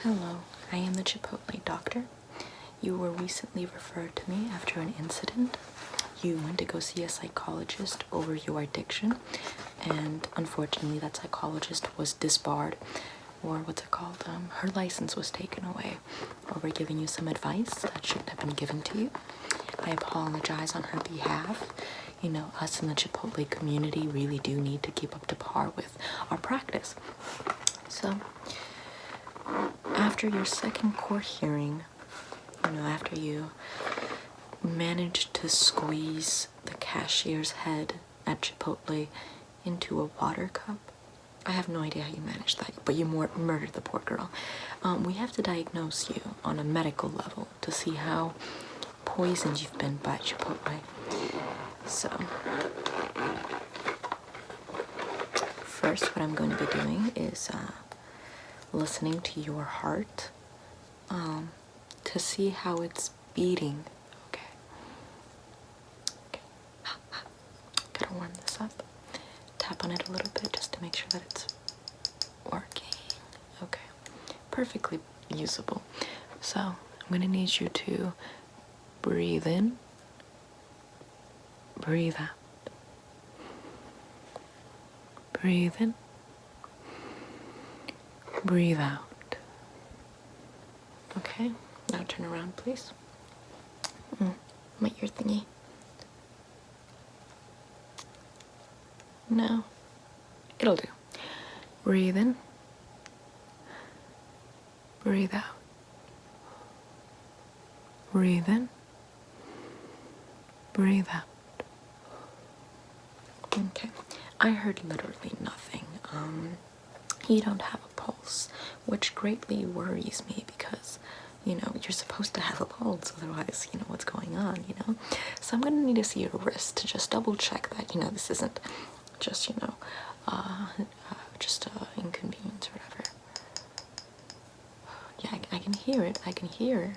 Hello, I am the Chipotle doctor. You were recently referred to me after an incident. You went to go see a psychologist over your addiction, and unfortunately that psychologist was disbarred, or what's it called? Her license was taken away. Or we're giving you some advice that shouldn't have been given to you. I apologize on her behalf. You know, us in the Chipotle community really do need to keep up to par with our practice. So, after your second court hearing, after you managed to squeeze the cashier's head at Chipotle into a water cup, I have no idea how you managed that, but you murdered the poor girl. We have to diagnose you on a medical level to see how poisoned you've been by Chipotle. So, first what I'm going to be doing is listening to your heart to see how it's beating. Okay. Gotta warm this up. Tap on it a little bit just to make sure that it's working. Okay. Perfectly usable. So I'm gonna need you to breathe in, breathe out. Breathe in, breathe out. Okay, now turn around, please. My ear thingy. No, it'll do. Breathe in, breathe out. Breathe in, breathe out. Okay, I heard literally nothing. You don't have a pulse, which greatly worries me because, you're supposed to have a pulse, otherwise, what's going on, So I'm gonna need to see your wrist to just double check that, this isn't just, just inconvenience or whatever. Yeah, I can hear it. I can hear,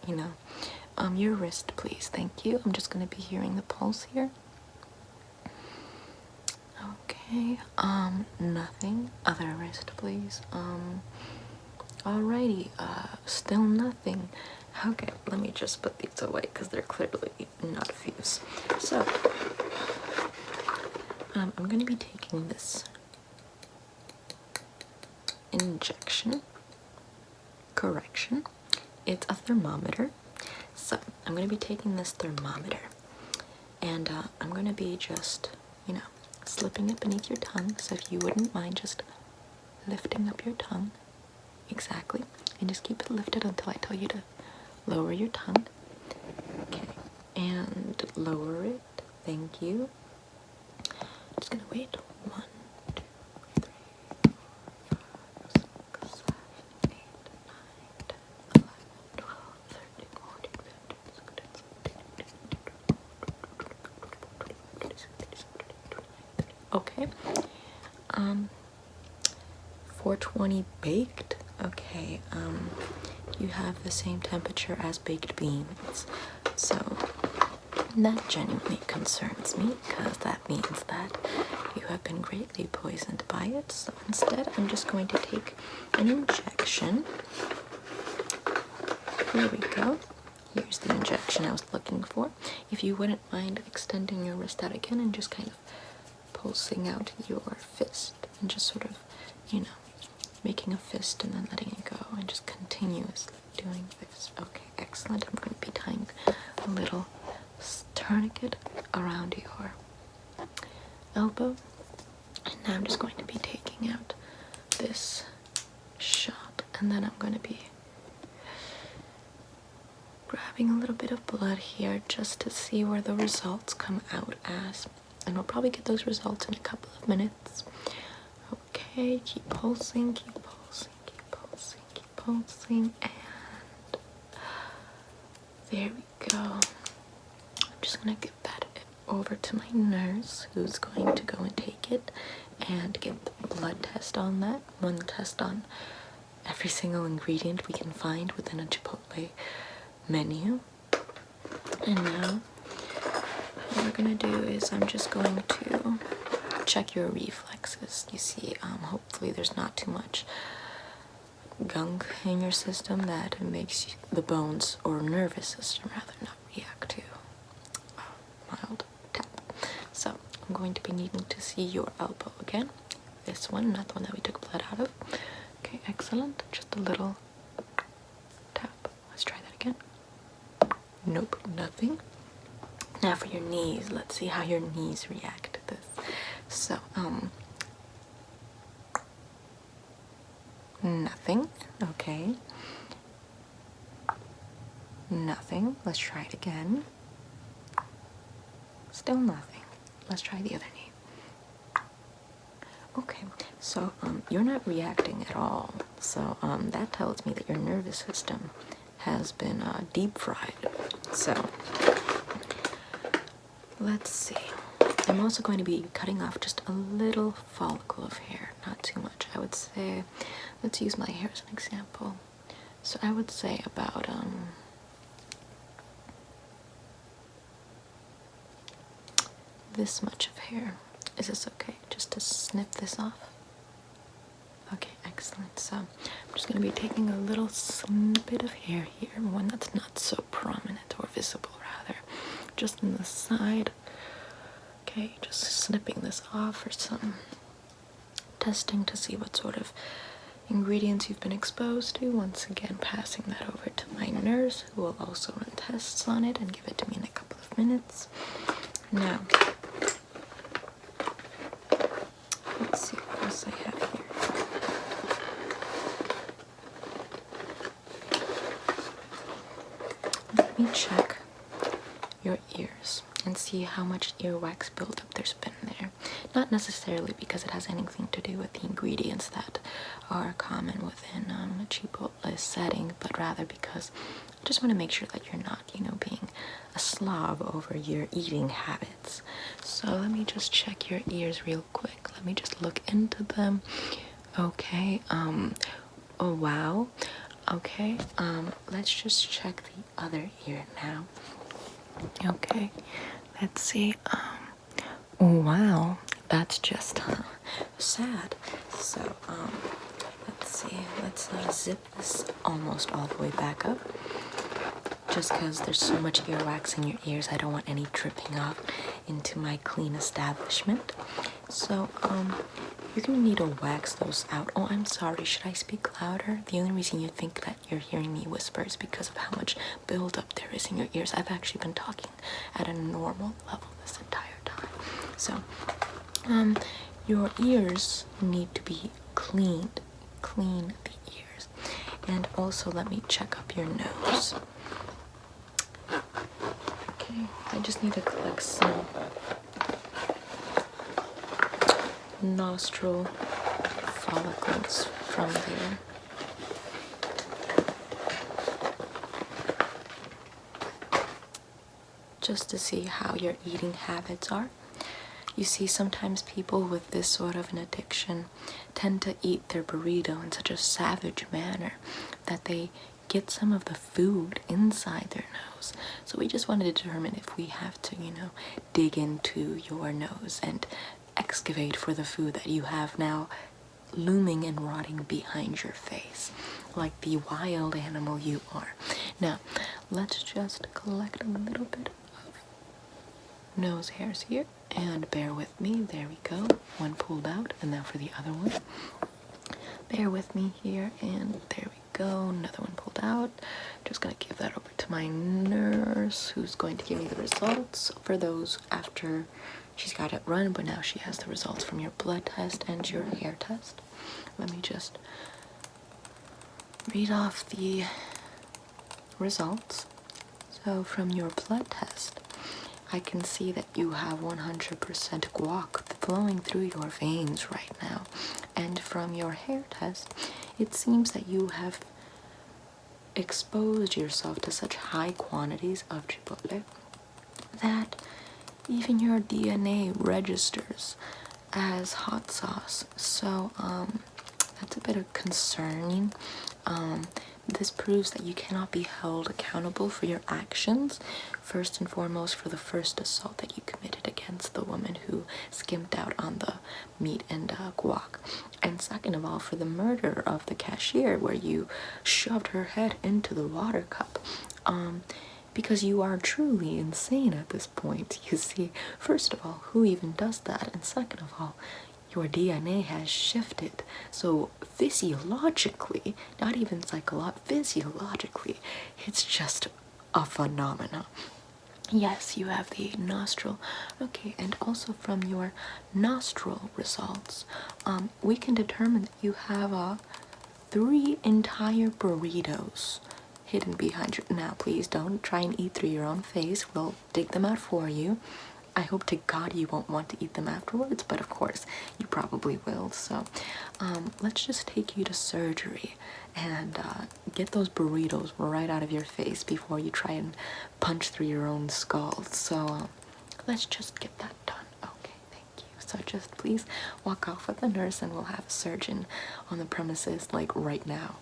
your wrist, please. Thank you. I'm just gonna be hearing the pulse here. Okay, nothing. Other wrist, please. Alrighty, still nothing. Okay, let me just put these away because they're clearly not fused. So, I'm going to be taking this injection. Correction. It's a thermometer. So, I'm going to be taking this thermometer. And I'm going to be just, slipping it beneath your tongue. So if you wouldn't mind just lifting up your tongue. Exactly. And just keep it lifted until I tell you to lower your tongue. Okay. And lower it. Thank you. I'm just gonna wait. 1, 2, 3, 4, 5, 6, 7, 8, 9, 10, 11, 12, 13, 14, 15, 16, okay. 420 baked. Okay. You have the same temperature as baked beans, so that genuinely concerns me because that means that you have been greatly poisoned by it. So instead, I'm just going to take an injection. Here we go. Here's the injection I was looking for. If you wouldn't mind extending your wrist out again and just kind of pulsing out your fist and just sort of, making a fist and then letting it go and just continuously doing this. Okay, excellent. I'm going to be tying a little tourniquet around your elbow. And now I'm just going to be taking out this shot, and then I'm going to be grabbing a little bit of blood here just to see where the results come out as. And we'll probably get those results in a couple of minutes. Okay, keep pulsing, keep pulsing, keep pulsing, keep pulsing, and there we go. I'm just gonna give that over to my nurse, who's going to go and take it and get the blood test on that. One test on every single ingredient we can find within a Chipotle menu. And now what we're gonna do is I'm just going to check your reflexes. You see, hopefully there's not too much gunk in your system that makes the bones or nervous system rather not react to mild tap. So I'm going to be needing to see your elbow again. This one, not the one that we took blood out of. Okay, excellent. Just a little tap. Let's try that again. Nope, nothing. Now for your knees, let's see how your knees react to this. So, nothing. Okay. Nothing. Let's try it again. Still nothing. Let's try the other knee. Okay, so you're not reacting at all. So that tells me that your nervous system has been deep fried. So let's see. I'm also going to be cutting off just a little follicle of hair, not too much. I would say, let's use my hair as an example. So I would say about this much of hair. Is this okay? Just to snip this off? Okay, excellent. So I'm just going to be taking a little snippet of hair here, one that's not so prominent or visible rather, just in the side. Okay, just snipping this off for some testing to see what sort of ingredients you've been exposed to. Once again, passing that over to my nurse, who will also run tests on it and give it to me in a couple of minutes. Now, let's see what else I have here. Let me check your ears and see how much earwax buildup there's been there. Not necessarily because it has anything to do with the ingredients that are common within a Chipotle setting, but rather because I just want to make sure that you're not, being a slob over your eating habits. So let me just check your ears real quick. Let me just look into them. Okay, oh wow. Okay, let's just check the other ear now. Okay, let's see. Oh wow, that's just sad. So, let's see. Let's zip this almost all the way back up. Just because there's so much earwax in your ears, I don't want any dripping off into my clean establishment. So, you're gonna need to wax those out. Oh, I'm sorry, should I speak louder? The only reason you think that you're hearing me whisper is because of how much buildup there is in your ears. I've actually been talking at a normal level this entire time. So, your ears need to be cleaned. Clean the ears. And also let me check up your nose. Okay, I just need to collect some nostril follicles from there. Just to see how your eating habits are. You see, sometimes people with this sort of an addiction tend to eat their burrito in such a savage manner that they get some of the food inside their nose. So we just want to determine if we have to, dig into your nose and excavate for the food that you have now looming and rotting behind your face, like the wild animal you are. Now, let's just collect a little bit of nose hairs here, and bear with me. There we go. One pulled out, and now for the other one. Bear with me here, and there we go. Another one pulled out. Just gonna give that over to my nurse, who's going to give me the results for those after she's got it run, but now she has the results from your blood test and your hair test. Let me just read off the results. So from your blood test, I can see that you have 100% guac flowing through your veins right now. And from your hair test, it seems that you have exposed yourself to such high quantities of Chipotle that even your DNA registers as hot sauce. So, that's a bit concerning. This proves that you cannot be held accountable for your actions, first and foremost for the first assault that you committed against the woman who skimped out on the meat and guac, and second of all for the murder of the cashier where you shoved her head into the water cup. Because you are truly insane at this point. You see, first of all, who even does that? And second of all, your DNA has shifted. So physiologically, not even physiologically, it's just a phenomenon. Yes, you have the nostril. Okay, and also from your nostril results, we can determine that you have 3 entire burritos hidden behind your. Now, please don't try and eat through your own face. We'll dig them out for you. I hope to God you won't want to eat them afterwards, but of course you probably will. So let's just take you to surgery and get those burritos right out of your face before you try and punch through your own skull. So let's just get that done. Okay, thank you. So just please walk off with the nurse and we'll have a surgeon on the premises like right now.